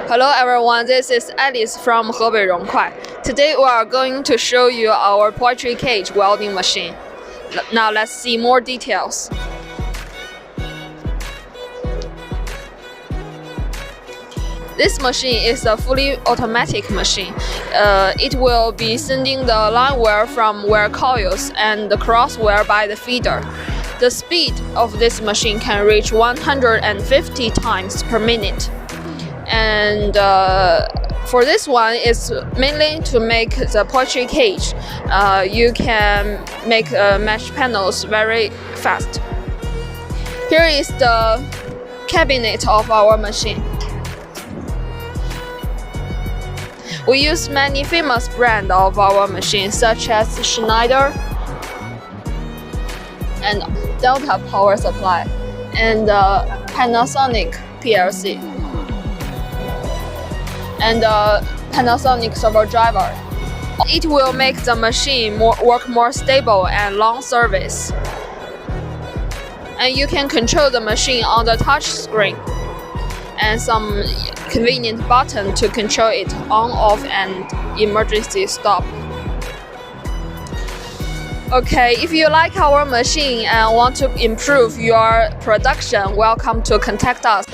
Hello everyone, this is Alice from DAPU&Rongkuai. Today we are going to show you our poultry cage welding machine. Now let's see more details. This machine is a fully automatic machine. It will be sending the line wear from wear coils and the cross wear by the feeder. The speed of this machine can reach 150 times per minute. And for this one, it's mainly to make the poultry cage. You can make mesh panels very fast. Here is the cabinet of our machine. We use many famous brands of our machines, such as Schneider and Delta power supply and Panasonic PLC and Panasonic servo driver. It will make the machine work more stable and long service. And you can control the machine on the touch screen and some convenient button to control it on, off, and emergency stop. Okay, if you like our machine and want to improve your production, welcome to contact us.